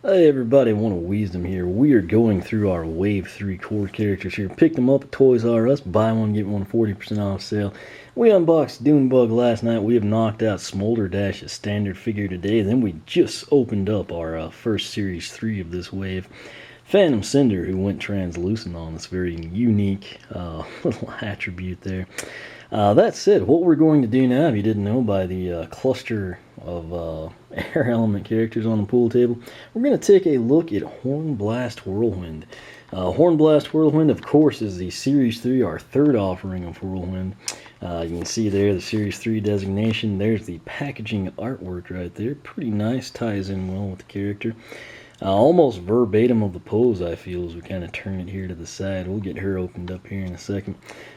Hey everybody, One of Wisdom here. We are going through our Wave 3 core characters here. Picked them up at Toys R Us, buy one, get one 40% off sale. We unboxed Dunebug last night. We have knocked out Smolder Dash, a standard figure today. Then we just opened up our first Series 3 of this wave. Phantom Cinder, who went translucent on us. Very unique little attribute there. That said, what we're going to do now, if you didn't know by the cluster of air element characters on the pool table, we're going to take a look at Horn Blast Whirlwind. Horn Blast Whirlwind, of course, is the Series 3, our third offering of Whirlwind. You can see there the Series 3 designation. There's the packaging artwork right there. Pretty nice, ties in well with the character. Almost verbatim of the pose, I feel, as we kind of turn it here to the side. We'll get her opened up here in a second.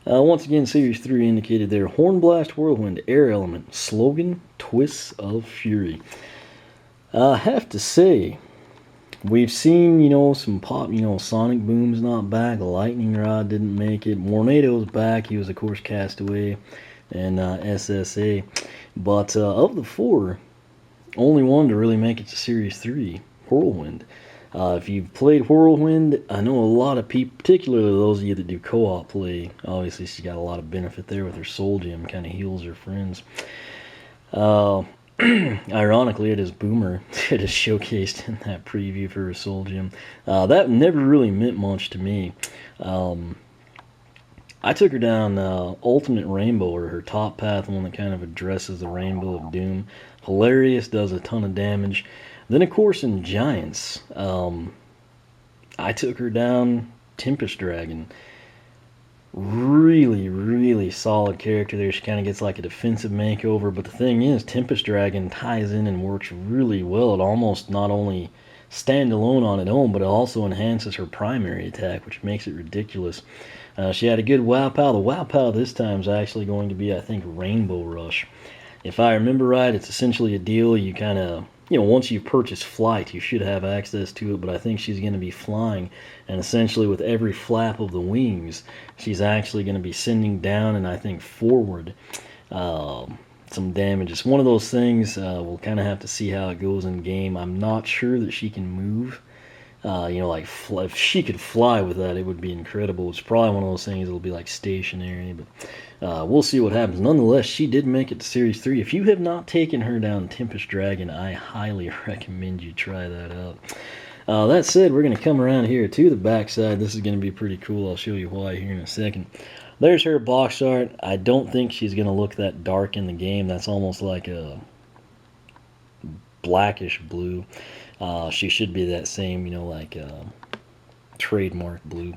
Once again, Series 3 indicated there. Horn Blast Whirlwind, Air Element, slogan, Twists of Fury. I have to say, we've seen, some pop, Sonic Boom's not back, Lightning Rod didn't make it, Mornado's back, he was, of course, Castaway, and SSA. But of the four, only one to really make it to Series 3. Whirlwind. If you've played Whirlwind, I know a lot of people, particularly those of you that do co-op play, obviously she's got a lot of benefit there with her soul gem, kind of heals her friends. Ironically, it is Boomer that is showcased in that preview for her soul gem. That never really meant much to me. I took her down Ultimate Rainbow, or her top path, one that kind of addresses the Rainbow of Doom. Hilarious, does a ton of damage. Then, of course, in Giants, I took her down Tempest Dragon. Really, really solid character there. She kind of gets like a defensive makeover. But the thing is, Tempest Dragon ties in and works really well. It almost not only stands alone on its own, but it also enhances her primary attack, which makes it ridiculous. She had a good Wow Pow. The Wow Pow this time is actually going to be, I think, Rainbow Rush. If I remember right, it's essentially a deal you kind of... once you purchase flight, you should have access to it, but I think she's going to be flying, and essentially with every flap of the wings, she's actually going to be sending down and I think forward some damage. It's one of those things, we'll kind of have to see how it goes in game. I'm not sure that she can move. If she could fly with that, it would be incredible. It's probably one of those things that'll be like stationary, but we'll see what happens. Nonetheless, she did make it to Series 3. If you have not taken her down Tempest Dragon, I highly recommend you try that out. That said, we're going to come around here to the backside. This is going to be pretty cool. I'll show you why here in a second. There's her box art. I don't think she's going to look that dark in the game. That's almost like a blackish blue. She should be that same, trademark blue.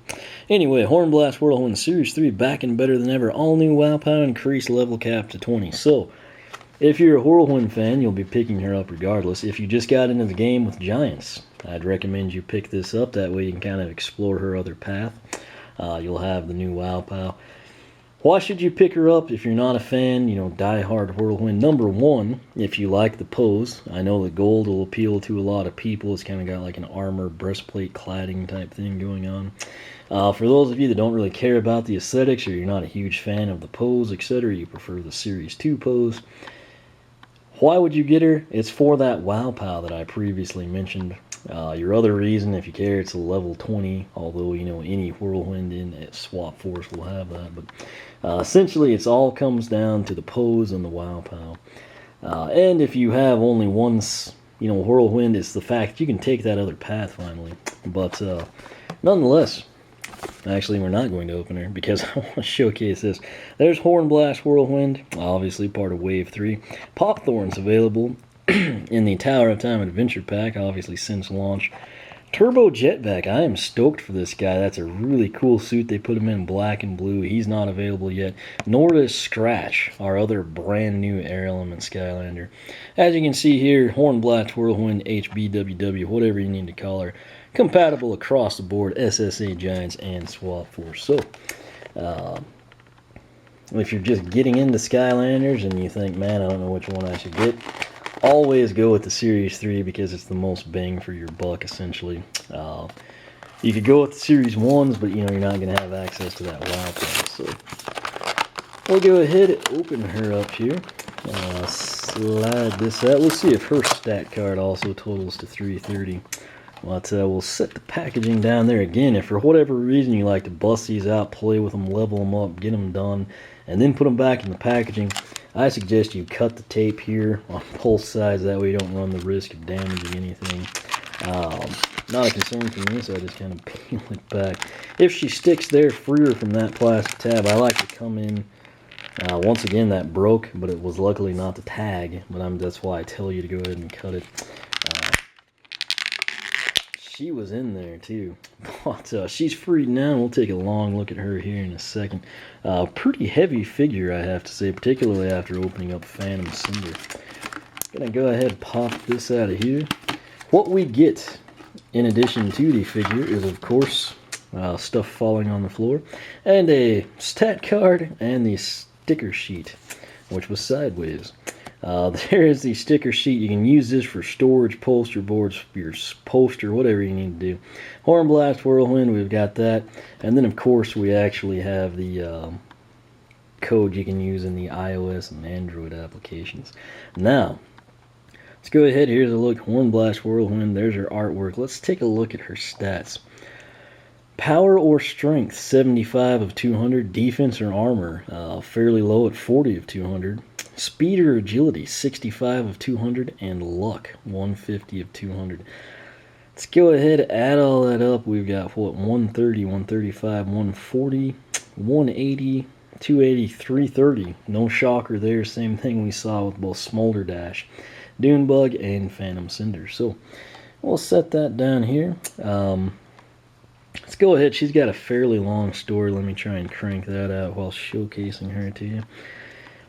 Anyway, Horn Blast Whirlwind Series 3 back and better than ever. All new WoW Power, increased level cap to 20. So, if you're a Whirlwind fan, you'll be picking her up regardless. If you just got into the game with Giants, I'd recommend you pick this up. That way you can kind of explore her other path. You'll have the new WoW Power. Why should you pick her up if you're not a fan, die-hard Whirlwind? Number one, if you like the pose. I know the gold will appeal to a lot of people. It's kind of got like an armor, breastplate, cladding type thing going on. For those of you that don't really care about the aesthetics, or you're not a huge fan of the pose, etc., you prefer the Series 2 pose, why would you get her? It's for that WoW Pow that I previously mentioned. Your other reason, if you care, it's a level 20, although, any Whirlwind in Swap Force will have that. But essentially, it all comes down to the pose and the WoW Pow. And if you have only one, Whirlwind, it's the fact that you can take that other path finally. But nonetheless, actually, we're not going to open her because I want to showcase this. There's Horn Blast Whirlwind, obviously part of Wave 3. Popthorn's available in the Tower of Time Adventure Pack, obviously since launch. Turbo Jetpack, I am stoked for this guy. That's a really cool suit. They put him in black and blue. He's not available yet. Nor does Scratch, our other brand new Air Element Skylander. As you can see here, Horn Blast Whirlwind, HBWW, whatever you need to call her. Compatible across the board, SSA, Giants, and Swap Force. So, if you're just getting into Skylanders and you think, man, I don't know which one I should get, always go with the Series 3 because it's the most bang for your buck, essentially. You could go with the Series 1s, but, you're not going to have access to that WoW Power. So, we'll go ahead and open her up here. Slide this out. We'll see if her stat card also totals to 330. But we'll set the packaging down there again. If for whatever reason you like to bust these out, play with them, level them up, get them done, and then put them back in the packaging, I suggest you cut the tape here on both sides. That way you don't run the risk of damaging anything. Not a concern for me, so I just kind of peel it back. If she sticks there, free her from that plastic tab. I like to come in. Once again, that broke, but it was luckily not the tag. But that's why I tell you to go ahead and cut it. She was in there too, but she's freed now. We'll take a long look at her here in a second. Pretty heavy figure, I have to say, particularly after opening up Phantom Cinder. Gonna go ahead and pop this out of here. What we get in addition to the figure is, of course, stuff falling on the floor, and a stat card and the sticker sheet, which was sideways. There is the sticker sheet. You can use this for storage, poster boards, your poster, whatever you need to do. Horn Blast Whirlwind, we've got that. And then, of course, we actually have the code you can use in the iOS and Android applications. Now, let's go ahead. Here's a look. Horn Blast Whirlwind. There's her artwork. Let's take a look at her stats. Power or strength, 75 of 200. Defense or armor, fairly low at 40 of 200. Speed or agility, 65 of 200. And luck, 150 of 200. Let's go ahead and add all that up. We've got, what, 130, 135, 140, 180, 280, 330. No shocker there. Same thing we saw with both Smolder Dash, Dunebug, and Phantom Cinder. So we'll set that down here. Let's go ahead. She's got a fairly long story. Let me try and crank that out while showcasing her to you.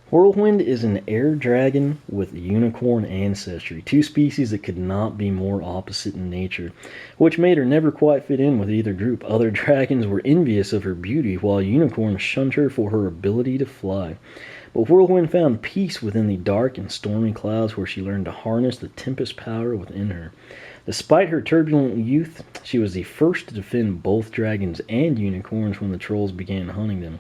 Whirlwind is an air dragon with unicorn ancestry, two species that could not be more opposite in nature, which made her never quite fit in with either group. Other dragons were envious of her beauty, while unicorns shunned her for her ability to fly. But Whirlwind found peace within the dark and stormy clouds, where she learned to harness the tempest power within her. Despite her turbulent youth, she was the first to defend both dragons and unicorns when the trolls began hunting them,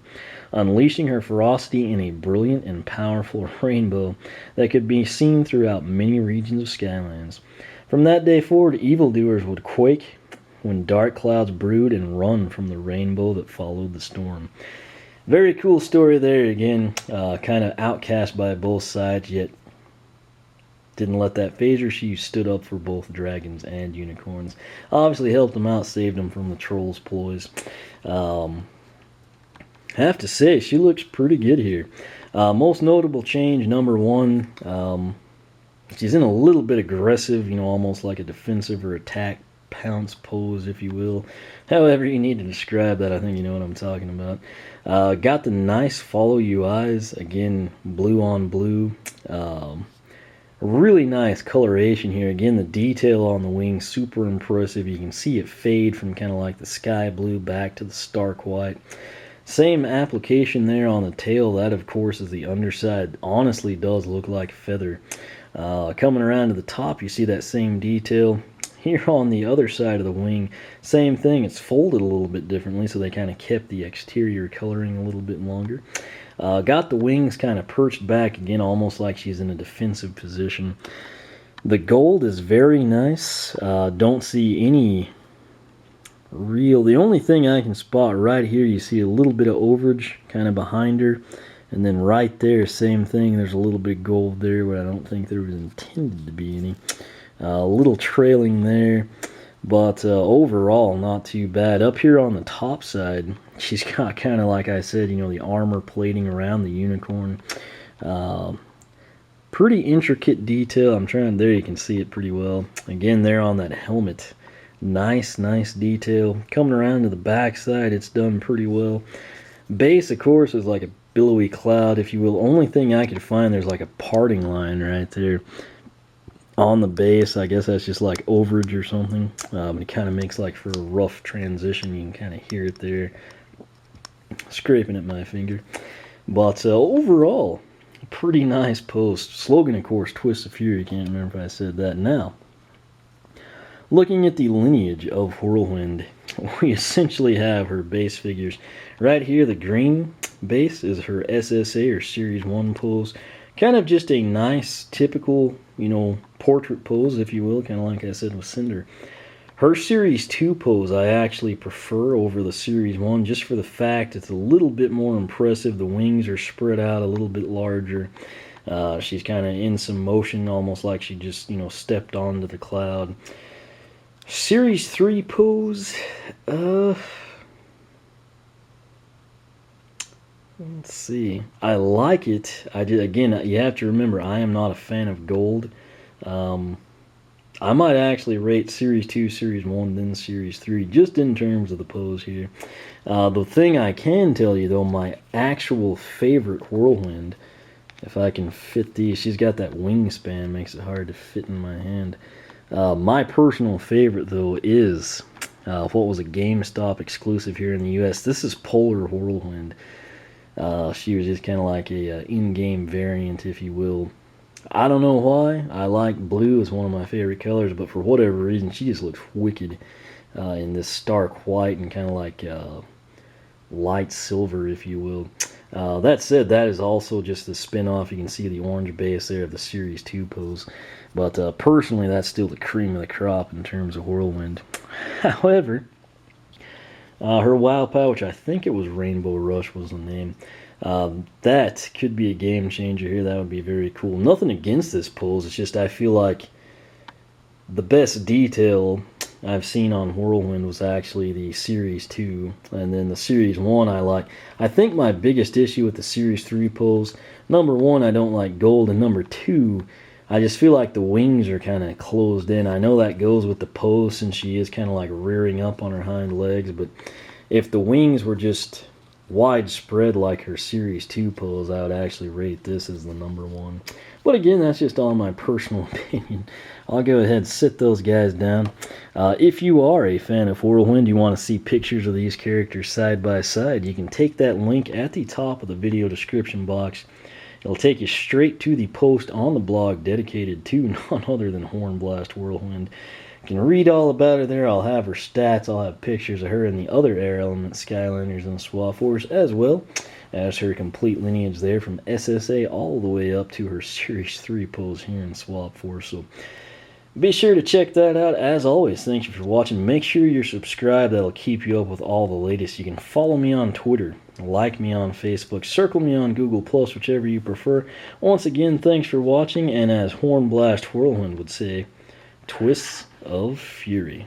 unleashing her ferocity in a brilliant and powerful rainbow that could be seen throughout many regions of Skylands. From that day forward, evildoers would quake when dark clouds brewed and run from the rainbow that followed the storm. Very cool story there again, kind of outcast by both sides, yet didn't let that phase her. She stood up for both dragons and unicorns. Obviously helped them out, saved them from the trolls' ploys. Have to say, she looks pretty good here. Most notable change, number one, she's in a little bit aggressive, almost like a defensive or attack pounce pose, if you will. However you need to describe that, I think you know what I'm talking about. Got the nice follow you eyes, again, blue on blue. Really nice coloration here. Again, the detail on the wings, super impressive. You can see it fade from kind of like the sky blue back to the stark white. Same application there on the tail. That, of course, is the underside. Honestly does look like feather. Coming around to the top, you see that same detail. Here on the other side of the wing, same thing. It's folded a little bit differently, so they kind of kept the exterior coloring a little bit longer. Got the wings kind of perched back again, almost like she's in a defensive position. The gold is very nice. Don't see any real... The only thing I can spot right here, you see a little bit of overage kind of behind her. And then right there, same thing. There's a little bit of gold there, but I don't think there was intended to be any. A little trailing there. But overall, not too bad. Up here on the top side, she's got kind of, like I said, the armor plating around the unicorn. Pretty intricate detail. There you can see it pretty well. Again, there on that helmet. Nice detail. Coming around to the back side, it's done pretty well. Base, of course, is like a billowy cloud, if you will. Only thing I could find, there's like a parting line right there on the base. I guess that's just like overage or something. It kind of makes like for a rough transition. You can kind of hear it there scraping at my finger. But overall, pretty nice post. Slogan, of course, Twist of Fury. Can't remember if I said that. Now, looking at the lineage of Whirlwind, we essentially have her base figures. Right here, the green base is her SSA or Series 1 pose. Kind of just a nice, typical, portrait pose, if you will, kind of like I said with Cinder. Her Series 2 pose I actually prefer over the Series 1 just for the fact it's a little bit more impressive. The wings are spread out a little bit larger. She's kind of in some motion, almost like she just, stepped onto the cloud. Series 3 pose, let's see. I like it. Again, you have to remember, I am not a fan of gold. I might actually rate Series 2, Series 1, then Series 3, just in terms of the pose here. The thing I can tell you, though, my actual favorite Whirlwind, if I can fit these, she's got that wingspan, makes it hard to fit in my hand. My personal favorite, though, is what was a GameStop exclusive here in the U.S. This is Polar Whirlwind. She was just kind of like a in-game variant, if you will. I don't know why. I like blue as one of my favorite colors, but for whatever reason, she just looks wicked in this stark white and kind of like light silver, if you will. That said, that is also just the spin-off. You can see the orange base there of the Series 2 pose. But personally, that's still the cream of the crop in terms of Whirlwind. However, her Wow Pow, which I think it was Rainbow Rush was the name, that could be a game changer here. That would be very cool. Nothing against this pose. It's just I feel like the best detail I've seen on Whirlwind was actually the Series 2. And then the Series 1 I like. I think my biggest issue with the Series 3 pose, number one, I don't like gold. And number two, I just feel like the wings are kind of closed in. I know that goes with the pose since she is kind of like rearing up on her hind legs. But if the wings were just widespread like her Series 2 pose, I would actually rate this as the number one. But again, that's just all my personal opinion. I'll go ahead and sit those guys down. If you are a fan of Whirlwind, you want to see pictures of these characters side by side, you can take that link at the top of the video description box. It'll take you straight to the post on the blog dedicated to none other than Horn Blast Whirlwind. You can read all about her there. I'll have her stats. I'll have pictures of her and the other air elements, Skylanders and Swap Force, as well as her complete lineage there from SSA all the way up to her Series 3 pose here in Swap Force. So be sure to check that out. As always, thank you for watching. Make sure you're subscribed. That'll keep you up with all the latest. You can follow me on Twitter, like me on Facebook, circle me on Google+, whichever you prefer. Once again, thanks for watching, and as Horn Blast Whirlwind would say, twists of fury.